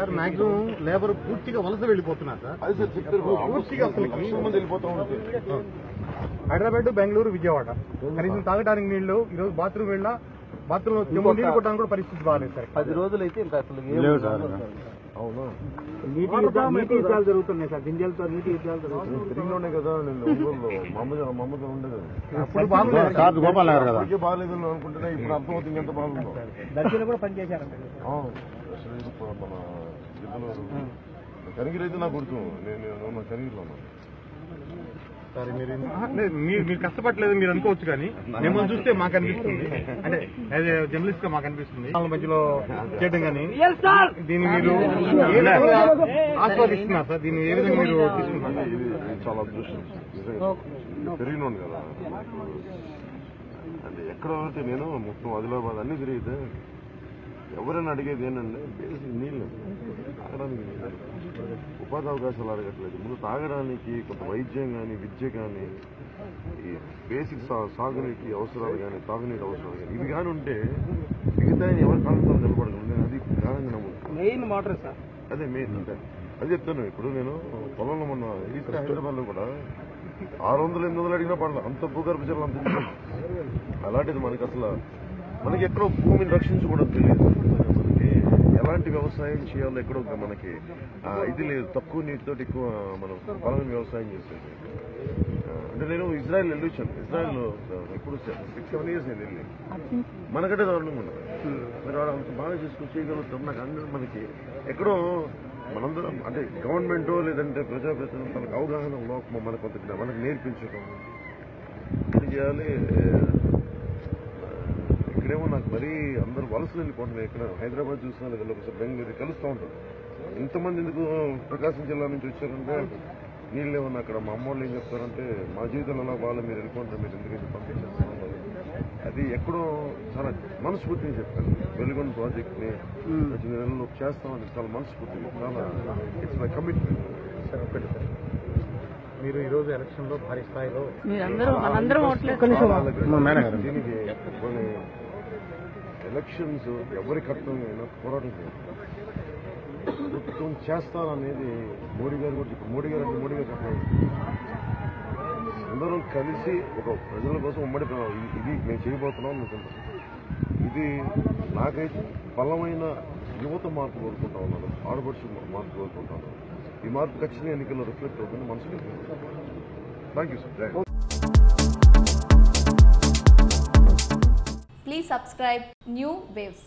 Sir maximum labour పూర్తిగా వలస వెళ్ళిపోతున్నారు సార్. పూర్తిగా హైదరాబాద్, బెంగళూరు, విజయవాడ కనీసం తాగడానికి నీళ్లు, ఈరోజు బాత్రూమ్ వెళ్ళినా బాత్రూమ్ నీళ్లు కొట్టడానికి కూడా పరిస్థితి బాగాలేదు సార్. 10 రోజులు అయితే ఇంకా అసలు అవును, నీటి యుద్ధాలు జరుగుతున్నాయి సార్. గింజలతో నీటి యుద్ధాలు జరుగుతున్నాయి. తిరిగిలోనే కదా నేను ఒంగోలు మమ్మతో ఉండేది. అప్పుడు బాగులేదు బాగాలేదు అనుకుంటున్నా. ఇప్పుడు అర్థమవుతుంది ఎంత బాగుందో. దర్శనం కూడా పనిచేశారు మన కనిగిరి అయితే నాకు గుర్తు. నేను కనిగిరిలో ఉన్నాను. మీరు కష్టపడలేదు మీరు అనుకోవచ్చు, కానీ మిమ్మల్ని చూస్తే మాకు అనిపిస్తుంది, అంటే యాజ్ ఏ జర్నలిస్ట్ గా మాకు అనిపిస్తుంది వాళ్ళ మధ్యలో చేయడం. కానీ దీన్ని మీరు ఏ విధంగా ఆస్వాదిస్తున్నారు సార్? దీన్ని ఏ విధంగా మీరు తీసుకుంటున్నారు? ఇది చాలా అదృష్టం. తిరిగినోండి కదా అంటే ఎక్కడ అంటే నేను మొత్తం ఆదిలాబాద్ అన్ని తిరిగితే ఎవరైనా అడిగేది ఏంటంటే బేసిక్ నీళ్ళు, తాగడానికి నీళ్ళు, ఉపాధి అవకాశాలు అడగట్లేదు. ముందు తాగడానికి కొంత వైద్యం కానీ విద్య కానీ ఈ బేసిక్ సాగునీటి అవసరాలు కానీ తాగునీటి అవసరాలు కానీ ఇవి కానీ ఉంటే మిగతా ఎవరి కాలంతో నిలబడగలను. నేను అది కారణంగా నమ్ముతాను. మెయిన్ మోటార్ సార్, అదే మెయిన్. అంటే అది చెప్తాను. ఇప్పుడు నేను పొలంలో మొన్న ఈస్ట్ హైదరాబాద్లో కూడా 600-800 అడిగినా పడలేదు. అంత భూగర్భ జలం అంత. అలాంటిది మనకి అసలు మనకి ఎక్కడో భూమిని రక్షించుకోవడం తెలియదు. మనకి ఎలాంటి వ్యవసాయం చేయాలో ఎక్కడో మనకి ఇది లేదు. తక్కువ నీటితో ఎక్కువ మనం పొలం వ్యవసాయం చేసేది. అంటే నేను ఇజ్రాయెల్ వెళ్ళొచ్చాను. ఇజ్రాయెల్లో ఇప్పుడు 6-7 years నేను వెళ్ళి మనకంటే దారుణంగా ఉండదు. మీరు అంత బాగా చేసుకుని చేయగలుగుతాం. నాకు అందరూ మనకి ఎక్కడో మనందరం అంటే గవర్నమెంట్ లేదంటే ప్రజాప్రతినిధులు మనకు అవగాహన లోపం మనకు కొంత మనకు నేర్పించడం చేయాలి. ఇక్కడేమో నాకు మరీ అందరూ వలసలు వెళ్ళిపోతున్నాయి. ఇక్కడ హైదరాబాద్ చూసినా లేదా ఒకసారి బెంగళూరు కలుస్తూ ఉంటారు. ఇంతమంది ఎందుకు ప్రకాశం జిల్లా నుంచి వచ్చారంటే నీళ్ళు ఏమన్నా అక్కడ మా అమ్మ వాళ్ళు ఏం చెప్తారంటే మా జీవితంలో ఎలా బాగా మీరు వెళ్ళిపోతారు, మీరు ఎందుకంటే పంపించేస్తున్నారు. అది ఎక్కడో చాలా మనస్ఫూర్తిగా చెప్పాను. వెలుగొండ ప్రాజెక్ట్ని 2 నెలల్లో చేస్తామని చాలా మనస్ఫూర్తిగా, చాలా ఇట్స్ మై కమిట్మెంట్. మీరు ఈ రోజు ఎలక్షన్ లో భారీ స్థాయిలో దీనికి కొన్ని ఎలక్షన్స్ ఎవరి కర్తవ్యమైనా పోరాటం చేయాలి. ప్రభుత్వం చేస్తారనేది మోడీ గారు కూడా చెప్పారు. మోడీ గారు చెప్పారు అందరం కలిసి ఒక ప్రజల కోసం ఉమ్మడి ఇది మేము చేయబోతున్నాం అనుకుంటాం. ఇది నాకైతే బలమైన యువత మార్పు కోరుకుంటా ఉన్నాను. ఆడపడుచు మార్పు కోరుకుంటాను. ఈ మార్పు ఖచ్చితంగా ఎన్నికల్లో రిఫ్లెక్ట్ అవుతుంది. మనసులో thank you sir. Please subscribe New Waves.